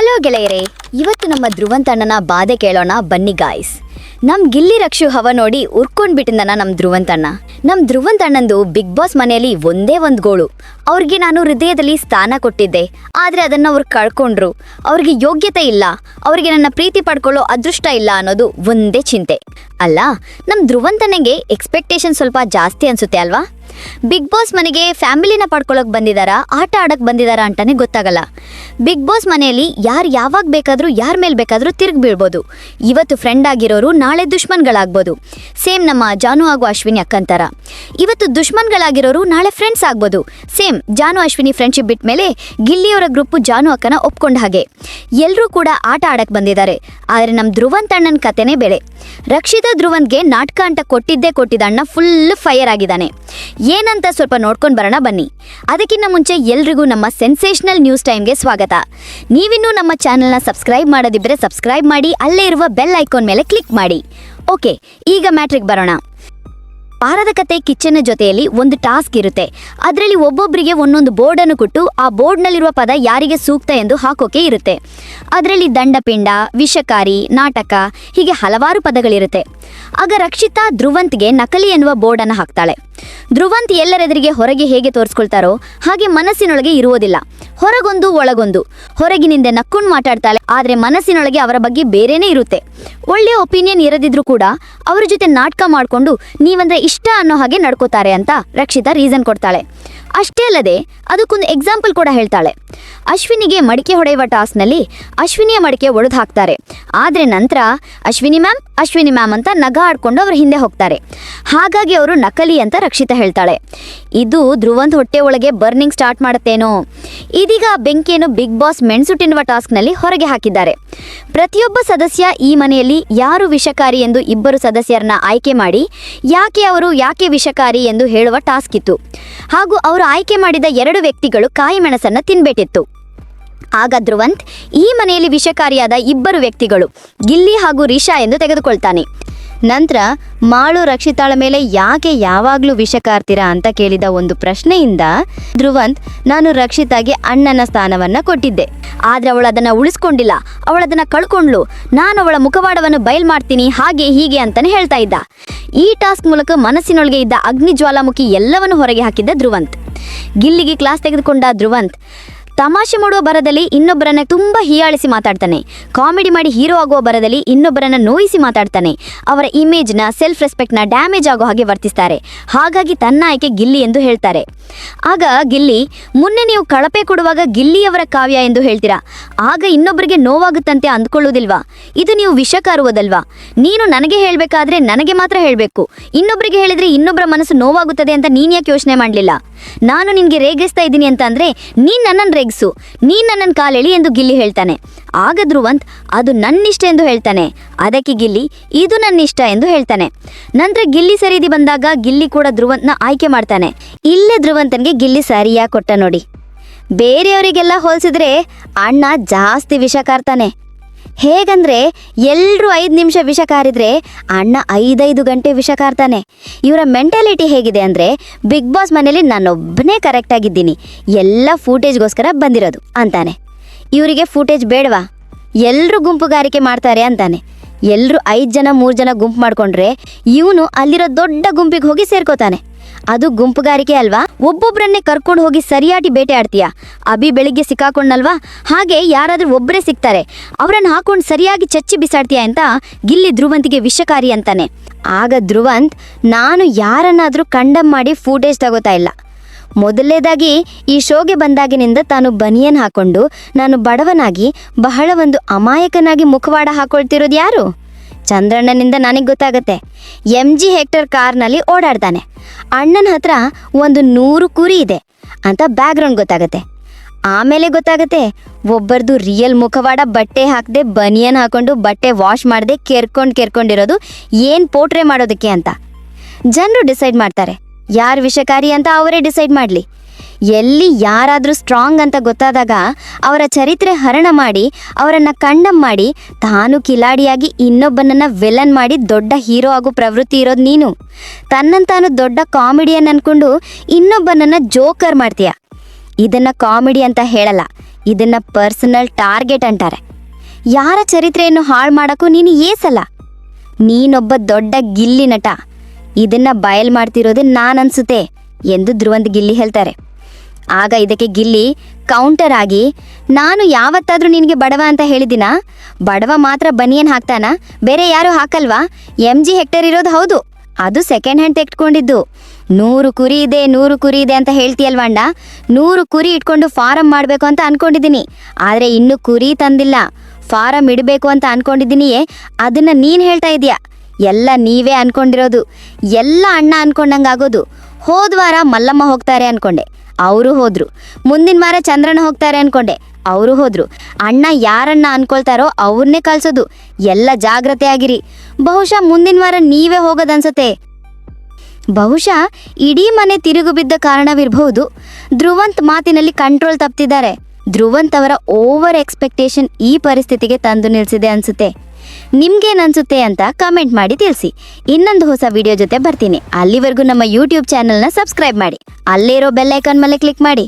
Hello ಗೆಳೆಯರೇ, ಇವತ್ತು ನಮ್ಮ ಧ್ರುವಂತಣ್ಣನ ಬಾಧೆ ಕೇಳೋಣ ಬನ್ನಿ ಗಾಯ್ಸ್. ನಮ್ಮ ಗಿಲ್ಲಿ ರಕ್ಷು ಹವ ನೋಡಿ ಉರ್ಕೊಂಡ್ಬಿಟ್ಟಿಂದನ ನಮ್ಮ ಧ್ರುವಂತಣ್ಣಂದು ಬಿಗ್ ಬಾಸ್ ಮನೆಯಲ್ಲಿ ಒಂದೇ ಒಂದು ಗೋಳು. ಅವ್ರಿಗೆ ನಾನು ಹೃದಯದಲ್ಲಿ ಸ್ಥಾನ ಕೊಟ್ಟಿದ್ದೆ, ಆದರೆ ಅದನ್ನು ಅವ್ರು ಕಳ್ಕೊಂಡ್ರು. ಅವ್ರಿಗೆ ಯೋಗ್ಯತೆ ಇಲ್ಲ, ಅವರಿಗೆ ನನ್ನ ಪ್ರೀತಿ ಪಡ್ಕೊಳ್ಳೋ ಅದೃಷ್ಟ ಇಲ್ಲ ಅನ್ನೋದು ಒಂದೇ ಚಿಂತೆ. ಅಲ್ಲ, ನಮ್ಮ ಧ್ರುವಂತಣ್ಣಗೆ ಎಕ್ಸ್ಪೆಕ್ಟೇಷನ್ ಸ್ವಲ್ಪ ಜಾಸ್ತಿ ಅನ್ಸುತ್ತೆ ಅಲ್ವಾ? ಬಿಗ್ ಬಾಸ್ ಮನೆಗೆ ಫ್ಯಾಮಿಲಿನ ಪಡ್ಕೊಳ್ಳೋಕೆ ಬಂದಿದ್ದಾರಾ, ಆಟ ಆಡಕ್ಕೆ ಬಂದಿದ್ದಾರಾ ಅಂತಾನೆ ಗೊತ್ತಾಗಲ್ಲ. ಬಿಗ್ ಬಾಸ್ ಮನೆಯಲ್ಲಿ ಯಾರು ಯಾವಾಗ ಬೇಕಾದರೂ ಯಾರ ಮೇಲೆ ಬೇಕಾದರೂ ತಿರುಗಿ ಬೀಳ್ಬೋದು. ಇವತ್ತು ಫ್ರೆಂಡ್ ಆಗಿರೋರು ನಾಳೆ ದುಶ್ಮನ್ಗಳಾಗ್ಬೋದು. ಸೇಮ್ ನಮ್ಮ ಜಾನು ಹಾಗೂ ಅಶ್ವಿನಿ ಅಕ್ಕಂತರ. ಇವತ್ತು ದುಶ್ಮನ್ಗಳಾಗಿರೋರು ನಾಳೆ ಫ್ರೆಂಡ್ಸ್ ಆಗ್ಬೋದು. ಸೇಮ್ ಜಾನು ಅಶ್ವಿನಿ ಫ್ರೆಂಡ್ಶಿಪ್ ಬಿಟ್ಟ ಮೇಲೆ ಗಿಲ್ಲಿಯವರ ಗ್ರೂಪು ಜಾನು ಅಕ್ಕನ ಒಪ್ಕೊಂಡ ಹಾಗೆ ಎಲ್ಲರೂ ಕೂಡ ಆಟ ಆಡಕ್ಕೆ ಬಂದಿದ್ದಾರೆ. ಆದರೆ ನಮ್ಮ ಧ್ರುವಂತಣ್ಣನ ಕತೆನೇ ಬೇಳೆ. ರಕ್ಷಿತಾ ಧ್ರುವಂತ್ಗೆ ನಾಟಕ ಅಂತ ಕೊಟ್ಟಿದ್ದಣ್ಣ ಫುಲ್ ಫೈರ್ ಆಗಿದ್ದಾನೆ. ಏನಂತ ಸ್ವಲ್ಪ ನೋಡ್ಕೊಂಡು ಬರೋಣ ಬನ್ನಿ. ಅದಕ್ಕಿಂತ ಮುಂಚೆ ಎಲ್ರಿಗೂ ನಮ್ಮ ಸೆನ್ಸೇಷನಲ್ ನ್ಯೂಸ್ ಟೈಮ್ಗೆ ಸ್ವಾಗತ. ನೀವಿನ್ನೂ ನಮ್ಮ ಚಾನೆಲ್ನ ಸಬ್ಸ್ಕ್ರೈಬ್ ಮಾಡೋದಿದ್ರೆ ಸಬ್ಸ್ಕ್ರೈಬ್ ಮಾಡಿ, ಅಲ್ಲೇ ಇರುವ ಬೆಲ್ ಐಕಾನ್ ಮೇಲೆ ಕ್ಲಿಕ್ ಮಾಡಿ. ಓಕೆ, ಈಗ ಮ್ಯಾಟ್ರಿಗೆ ಬರೋಣ. ಪಾರದ ಕತೆ ಕಿಚ್ಚನ ಜೊತೆಯಲ್ಲಿ ಒಂದು ಟಾಸ್ಕ್ ಇರುತ್ತೆ. ಅದರಲ್ಲಿ ಒಬ್ಬೊಬ್ಬರಿಗೆ ಒಂದೊಂದು ಬೋರ್ಡನ್ನು ಕೊಟ್ಟು ಆ ಬೋರ್ಡ್ನಲ್ಲಿರುವ ಪದ ಯಾರಿಗೆ ಸೂಕ್ತ ಎಂದು ಹಾಕೋಕೆ ಇರುತ್ತೆ. ಅದರಲ್ಲಿ ದಂಡಪಿಂಡ, ವಿಷಕಾರಿ, ನಾಟಕ ಹೀಗೆ ಹಲವಾರು ಪದಗಳಿರುತ್ತೆ. ಆಗ ರಕ್ಷಿತಾ ಧ್ರುವಂತ್ಗೆ ನಕಲಿ ಎನ್ನುವ ಬೋರ್ಡನ್ನು ಹಾಕ್ತಾಳೆ. ಧ್ರುವಂತ್ ಎಲ್ಲರೆದುರಿಗೆ ಹೊರಗೆ ಹೇಗೆ ತೋರಿಸ್ಕೊಳ್ತಾರೋ ಹಾಗೆ ಮನಸ್ಸಿನೊಳಗೆ ಇರುವುದಿಲ್ಲ. ಹೊರಗೊಂದು ಒಳಗೊಂದು. ಹೊರಗಿನಿಂದ ನಕ್ಕೊಂಡು ಮಾತಾಡ್ತಾಳೆ, ಆದರೆ ಮನಸ್ಸಿನೊಳಗೆ ಅವರ ಬಗ್ಗೆ ಬೇರೆನೇ ಇರುತ್ತೆ. ಒಳ್ಳೆಯ ಒಪಿನಿಯನ್ ಇರದಿದ್ರೂ ಕೂಡ ಅವರ ಜೊತೆ ನಾಟಕ ಮಾಡಿಕೊಂಡು ನೀವಂದ್ರೆ ಇಷ್ಟ ಅನ್ನೋ ಹಾಗೆ ನಡ್ಕೋತಾರೆ ಅಂತ ರಕ್ಷಿತಾ ರೀಸನ್ ಕೊಡ್ತಾಳೆ. ಅಷ್ಟೇ ಅಲ್ಲದೆ ಅದಕ್ಕೊಂದು ಎಕ್ಸಾಂಪಲ್ ಕೂಡ ಹೇಳ್ತಾಳೆ. ಅಶ್ವಿನಿಗೆ ಮಡಿಕೆ ಹೊಡೆಯುವ ಟಾಸ್ಕ್ನಲ್ಲಿ ಅಶ್ವಿನಿಯ ಮಡಿಕೆ ಒಡೆದು ಹಾಕ್ತಾರೆ. ಆದರೆ ನಂತರ ಅಶ್ವಿನಿ ಮ್ಯಾಮ್ ಅಂತ ನಗ ಆಡ್ಕೊಂಡು ಅವ್ರ ಹಿಂದೆ ಹೋಗ್ತಾರೆ. ಹಾಗಾಗಿ ಅವರು ನಕಲಿ ಅಂತ ರಕ್ಷಿತಾ ಹೇಳ್ತಾಳೆ. ಇದು ಧ್ರುವಂತ್ ಹೊಟ್ಟೆ ಒಳಗೆ ಬರ್ನಿಂಗ್ ಸ್ಟಾರ್ಟ್ ಮಾಡುತ್ತೇನೋ. ಇದೀಗ ಬೆಂಕಿಯನ್ನು ಬಿಗ್ ಬಾಸ್ ಮೆಣಸು ತಿನ್ನುವ ಟಾಸ್ಕ್ನಲ್ಲಿ ಹೊರಗೆ ಹಾಕಿದ್ದಾರೆ. ಪ್ರತಿಯೊಬ್ಬ ಸದಸ್ಯ ಈ ಮನೆಯಲ್ಲಿ ಯಾರು ವಿಷಕಾರಿ ಎಂದು ಇಬ್ಬರು ಸದಸ್ಯರನ್ನ ಆಯ್ಕೆ ಮಾಡಿ ಯಾಕೆ ವಿಷಕಾರಿ ಎಂದು ಹೇಳುವ ಟಾಸ್ಕ್ ಇತ್ತು. ಹಾಗೂ ಅವರು ಆಯ್ಕೆ ಮಾಡಿದ 2 ವ್ಯಕ್ತಿಗಳು ಕಾಯಿ ಮೆಣಸನ್ನು ತಿನ್ಬೇಕಿತ್ತು. ಆಗ ಧ್ರುವಂತ್ ಈ ಮನೆಯಲ್ಲಿ ವಿಷಕಾರಿಯಾದ 2 ವ್ಯಕ್ತಿಗಳು ಗಿಲ್ಲಿ ಹಾಗೂ ರಿಷಾ ಎಂದು ತೆಗೆದುಕೊಳ್ತಾನೆ. ನಂತರ ಮಾಳು ರಕ್ಷಿತಾಳ ಮೇಲೆ ಯಾಕೆ ಯಾವಾಗಲೂ ವಿಷ ಕಾರ್ತೀರಾ ಅಂತ ಕೇಳಿದ ಒಂದು ಪ್ರಶ್ನೆಯಿಂದ ಧ್ರುವಂತ್ ನಾನು ರಕ್ಷಿತಾಗೆ ಅಣ್ಣನ ಸ್ಥಾನವನ್ನು ಕೊಟ್ಟಿದ್ದೆ, ಆದರೆ ಅವಳು ಅದನ್ನು ಉಳಿಸ್ಕೊಂಡಿಲ್ಲ, ಅವಳದನ್ನು ಕಳ್ಕೊಂಡ್ಲು, ನಾನು ಅವಳ ಮುಖವಾಡವನ್ನು ಬಯಲು ಮಾಡ್ತೀನಿ ಹಾಗೆ ಹೀಗೆ ಅಂತಾನೆ ಹೇಳ್ತಾ ಇದ್ದ. ಈ ಟಾಸ್ಕ್ ಮೂಲಕ ಮನಸ್ಸಿನೊಳಗೆ ಇದ್ದ ಅಗ್ನಿ ಜ್ವಾಲಾಮುಖಿ ಎಲ್ಲವನ್ನು ಹೊರಗೆ ಹಾಕಿದ್ದ ಧ್ರುವಂತ್. ಗಿಲ್ಲಿಗೆ ಕ್ಲಾಸ್ ತೆಗೆದುಕೊಂಡ ಡ್ರುವಂತ್ ತಮಾಷೆ ಮಾಡುವ ಬರದಲ್ಲಿ ಇನ್ನೊಬ್ಬರನ್ನ ತುಂಬ ಹೀಯಾಳಿಸಿ ಮಾತಾಡ್ತಾನೆ. ಕಾಮಿಡಿ ಮಾಡಿ ಹೀರೋ ಆಗುವ ಬರದಲ್ಲಿ ಇನ್ನೊಬ್ಬರನ್ನ ನೋಯಿಸಿ ಮಾತಾಡ್ತಾನೆ. ಅವರ ಇಮೇಜ್ನ, ಸೆಲ್ಫ್ ರೆಸ್ಪೆಕ್ಟ್ನ ಡ್ಯಾಮೇಜ್ ಆಗೋ ಹಾಗೆ ವರ್ತಿಸ್ತಾರೆ. ಹಾಗಾಗಿ ತನ್ನ ಆಯ್ಕೆ ಗಿಲ್ಲಿ ಎಂದು ಹೇಳ್ತಾರೆ. ಆಗ ಗಿಲ್ಲಿ, ಮುನ್ನೆ ನೀವು ಕಳಪೆ ಕೊಡುವಾಗ ಗಿಲ್ಲಿಯವರ ಕಾವ್ಯ ಎಂದು ಹೇಳ್ತೀರಾ, ಆಗ ಇನ್ನೊಬ್ಬರಿಗೆ ನೋವಾಗುತ್ತಂತೆ ಅಂದ್ಕೊಳ್ಳೋದಿಲ್ವಾ? ಇದು ನೀವು ವಿಷ ಕಾರುವುದಲ್ವಾ? ನೀನು ನನಗೆ ಹೇಳಬೇಕಾದ್ರೆ ನನಗೆ ಮಾತ್ರ ಹೇಳಬೇಕು, ಇನ್ನೊಬ್ಬರಿಗೆ ಹೇಳಿದ್ರೆ ಇನ್ನೊಬ್ಬರ ಮನಸ್ಸು ನೋವಾಗುತ್ತದೆ ಅಂತ ನೀನು ಯಾಕೆ ಯೋಚನೆ ಮಾಡಲಿಲ್ಲ? ನಾನು ನಿನಗೆ ರೇಗಿಸ್ತಾ ಇದ್ದೀನಿ ಅಂತ ಅಂದರೆ ನೀನು ನನ್ನನ್ನು ರೇಗಿಸು, ನೀನು ನನ್ನನ್ನು ಕಾಲೆಳಿ ಎಂದು ಗಿಲ್ಲಿ ಹೇಳ್ತಾನೆ. ಆಗ ಧ್ರುವಂತ್ ಅದು ನನ್ನಿಷ್ಟ ಎಂದು ಹೇಳ್ತಾನೆ. ಅದಕ್ಕೆ ಗಿಲ್ಲಿ ಇದು ನನ್ನಿಷ್ಟ ಎಂದು ಹೇಳ್ತಾನೆ. ನಂತರ ಗಿಲ್ಲಿ ಸರಿದಿ ಬಂದಾಗ ಗಿಲ್ಲಿ ಕೂಡ ಧ್ರುವಂತ್ನ ಆಯ್ಕೆ ಮಾಡ್ತಾನೆ. ಇಲ್ಲೇ ಧ್ರುವಂತನಿಗೆ ಗಿಲ್ಲಿ ಸರಿಯಾಗಿ ಕೊಟ್ಟ ನೋಡಿ. ಬೇರೆಯವರಿಗೆಲ್ಲ ಹೋಲಿಸಿದ್ರೆ ಅಣ್ಣ ಜಾಸ್ತಿ ವಿಷ ಕಾರ್ತಾನೆ. ಹೇಗಂದ್ರೆ ಎಲ್ಲರೂ 5 ನಿಮಿಷ ವಿಷ ಕಾರಿದ್ರೆ ಅಣ್ಣ 5 ಗಂಟೆ ವಿಷ ಕಾರ್ತಾನೆ. ಇವರ ಮೆಂಟಾಲಿಟಿ ಹೇಗಿದೆ ಅಂದರೆ ಬಿಗ್ ಬಾಸ್ ಮನೇಲಿ ನಾನೊಬ್ಬನೇ ಕರೆಕ್ಟ್ ಆಗಿದ್ದೀನಿ, ಎಲ್ಲ ಫೂಟೇಜ್ಗೋಸ್ಕರ ಬಂದಿರೋದು ಅಂತಾನೆ. ಇವರಿಗೆ ಫೂಟೇಜ್ ಬೇಡವಾ? ಎಲ್ಲರೂ ಗುಂಪುಗಾರಿಕೆ ಮಾಡ್ತಾರೆ ಅಂತಾನೆ. ಎಲ್ಲರೂ 5 ಜನ 3 ಜನ ಗುಂಪು ಮಾಡ್ಕೊಂಡ್ರೆ ಇವನು ಅಲ್ಲಿರೋ ದೊಡ್ಡ ಗುಂಪಿಗೆ ಹೋಗಿ ಸೇರ್ಕೋತಾನೆ. ಅದು ಗುಂಪುಗಾರಿಕೆ ಅಲ್ವಾ? ಒಬ್ಬೊಬ್ಬರನ್ನೇ ಕರ್ಕೊಂಡು ಹೋಗಿ ಸರಿಯಾಗಿ ಬೇಟೆ ಆಡ್ತೀಯಾ? ಅಭಿ ಬೆಳಿಗ್ಗೆ ಸಿಕ್ಕಾಕೊಂಡಲ್ವಾ, ಹಾಗೆ ಯಾರಾದರೂ ಒಬ್ಬರೇ ಸಿಗ್ತಾರೆ, ಅವರನ್ನು ಹಾಕೊಂಡು ಸರಿಯಾಗಿ ಚಚ್ಚಿ ಬಿಸಾಡ್ತೀಯಾ ಅಂತ ಗಿಲ್ಲಿ ಧ್ರುವಂತಿಗೆ ವಿಷಕಾರಿ ಅಂತಾನೆ. ಆಗ ಧ್ರುವಂತ್ ನಾನು ಯಾರನ್ನಾದರೂ ಕಂಡಮ್ ಮಾಡಿ ಫೂಟೇಜ್ ತಗೋತಾ ಇಲ್ಲ. ಮೊದಲನೇದಾಗಿ ಈ ಶೋಗೆ ಬಂದಾಗಿನಿಂದ ತಾನು ಬನಿಯನ್ ಹಾಕೊಂಡು ನಾನು ಬಡವನಾಗಿ ಬಹಳ ಒಂದು ಅಮಾಯಕನಾಗಿ ಮುಖವಾಡ ಹಾಕೊಳ್ತಿರೋದು ಯಾರು? ಚಂದ್ರಣ್ಣನಿಂದ ನನಗೆ ಗೊತ್ತಾಗತ್ತೆ. MG ಹೆಕ್ಟರ್ ಕಾರ್ನಲ್ಲಿ ಓಡಾಡ್ತಾನೆ. ಅಣ್ಣನ ಹತ್ರ ಒಂದು 100 ಕುರಿ ಇದೆ ಅಂತ ಬ್ಯಾಕ್ಗ್ರೌಂಡ್ ಗೊತ್ತಾಗತ್ತೆ. ಆಮೇಲೆ ಗೊತ್ತಾಗತ್ತೆ ಒಬ್ಬರದು ರಿಯಲ್ ಮುಖವಾಡ ಬಟ್ಟೆ ಹಾಕದೆ ಬನಿಯನ್ ಹಾಕೊಂಡು ಬಟ್ಟೆ ವಾಶ್ ಮಾಡದೆ ಕೆರ್ಕೊಂಡಿರೋದು ಏನು ಪೋಟ್ರೆ ಮಾಡೋದಕ್ಕೆ ಅಂತ. ಜನರು ಡಿಸೈಡ್ ಮಾಡ್ತಾರೆ ಯಾರು ವಿಷಕಾರಿ ಅಂತ, ಅವರೇ ಡಿಸೈಡ್ ಮಾಡಲಿ. ಎಲ್ಲಿ ಯಾರಾದರೂ ಸ್ಟ್ರಾಂಗ್ ಅಂತ ಗೊತ್ತಾದಾಗ ಅವರ ಚರಿತ್ರೆ ಹರಣ ಮಾಡಿ ಅವರನ್ನು ಕಂಡಮ್ ಮಾಡಿ ತಾನು ಕಿಲಾಡಿಯಾಗಿ ಇನ್ನೊಬ್ಬನನ್ನು ವಿಲನ್ ಮಾಡಿ ದೊಡ್ಡ ಹೀರೋ ಆಗೋ ಪ್ರವೃತ್ತಿ ಇರೋದು ನೀನು. ತನ್ನಂತಾನು ದೊಡ್ಡ ಕಾಮಿಡಿಯನ್ ಅಂದ್ಕೊಂಡು ಇನ್ನೊಬ್ಬನನ್ನು ಜೋಕರ್ ಮಾಡ್ತೀಯ. ಇದನ್ನು ಕಾಮಿಡಿ ಅಂತ ಹೇಳಲ್ಲ, ಇದನ್ನ ಪರ್ಸನಲ್ ಟಾರ್ಗೆಟ್ ಅಂತಾರೆ. ಯಾರ ಚರಿತ್ರೆಯನ್ನು ಹಾಳು ಮಾಡೋಕ್ಕೂ ನೀನು ಏಸಲ್ಲ. ನೀನೊಬ್ಬ ದೊಡ್ಡ ಗಿಲ್ಲಿ ನಟ, ಇದನ್ನ ಬಯಲ್ ಮಾಡ್ತಿರೋದೇ ನಾನನ್ಸುತ್ತೆ ಎಂದು ಧ್ರುವಂತ್ ಗಿಲ್ಲಿ ಹೇಳ್ತಾರೆ. ಆಗ ಇದಕ್ಕೆ ಗಿಲ್ಲಿ ಕೌಂಟರ್ ಆಗಿ, ನಾನು ಯಾವತ್ತಾದರೂ ನಿನಗೆ ಬಡವ ಅಂತ ಹೇಳಿದಿನಾ? ಬಡವ ಮಾತ್ರ ಬನಿಯನ್ ಹಾಕ್ತಾನ, ಬೇರೆ ಯಾರು ಹಾಕಲ್ವಾ? MG ಹೆಕ್ಟೇರ್ ಇರೋದು ಹೌದು, ಅದು ಸೆಕೆಂಡ್ ಹ್ಯಾಂಡ್ ತೆಗೆದುಕೊಂಡಿದ್ದು. 100 ಕುರಿ ಇದೆ 100 ಕುರಿ ಇದೆ ಅಂತ ಹೇಳ್ತೀಯಲ್ವಾಂಡ. 100 ಕುರಿ ಇಟ್ಕೊಂಡು ಫಾರಂ ಮಾಡಬೇಕು ಅಂತ ಅನ್ಕೊಂಡಿದ್ದೀನಿ, ಆದರೆ ಇನ್ನೂ ಕುರಿ ತಂದಿಲ್ಲ. ಫಾರಂ ಇಡಬೇಕು ಅಂತ ಅನ್ಕೊಂಡಿದ್ದೀನಿಯೇ, ಅದನ್ನು ನೀನು ಹೇಳ್ತಾ ಇದೀಯ. ಎಲ್ಲ ನೀವೇ ಅನ್ಕೊಂಡಿರೋದು, ಎಲ್ಲ ಅಣ್ಣ ಅನ್ಕೊಂಡಂಗಾಗೋದು. ಹೋದ್ವಾರ ಮಲ್ಲಮ್ಮ ಹೋಗ್ತಾರೆ ಅನ್ಕೊಂಡೆ, ಅವರು ಹೋದ್ರು. ಮುಂದಿನ ವಾರ ಚಂದ್ರನ ಹೋಗ್ತಾರೆ ಅನ್ಕೊಂಡೆ, ಅವರು ಹೋದ್ರು. ಅಣ್ಣ ಯಾರನ್ನ ಅನ್ಕೊಳ್ತಾರೋ ಅವ್ರನ್ನೇ ಕಳ್ಸೋದು. ಎಲ್ಲ ಜಾಗ್ರತೆ ಆಗಿರಿ. ಬಹುಶಃ ಮುಂದಿನ ವಾರ ನೀವೇ ಹೋಗೋದನ್ಸತ್ತೆ. ಬಹುಶಃ ಇಡೀ ಮನೆ ತಿರುಗು ಬಿದ್ದ ಕಾರಣವಿರಬಹುದು. ಧ್ರುವಂತ್ ಮಾತಿನಲ್ಲಿ ಕಂಟ್ರೋಲ್ ತಪ್ಪಿದ್ದಾರೆ. ಧ್ರುವಂತ್ ಅವರ ಓವರ್ ಎಕ್ಸ್ಪೆಕ್ಟೇಷನ್ ಈ ಪರಿಸ್ಥಿತಿಗೆ ತಂದು ನಿಲ್ಲಿಸಿದೆ ಅನ್ಸುತ್ತೆ. ನಿಮ್ಗೇನನ್ಸುತ್ತೆ ಅಂತ ಕಮೆಂಟ್ ಮಾಡಿ ತಿಳಿಸಿ. ಇನ್ನೊಂದು ಹೊಸ ವಿಡಿಯೋ ಜೊತೆ ಬರ್ತೀನಿ. ಅಲ್ಲಿವರೆಗೂ ನಮ್ಮ ಯೂಟ್ಯೂಬ್ ಚಾನಲ್ನ ಸಬ್ಸ್ಕ್ರೈಬ್ ಮಾಡಿ, ಅಲ್ಲೇ ಇರೋ ಬೆಲ್ ಐಕಾನ್ ಮೇಲೆ ಕ್ಲಿಕ್ ಮಾಡಿ.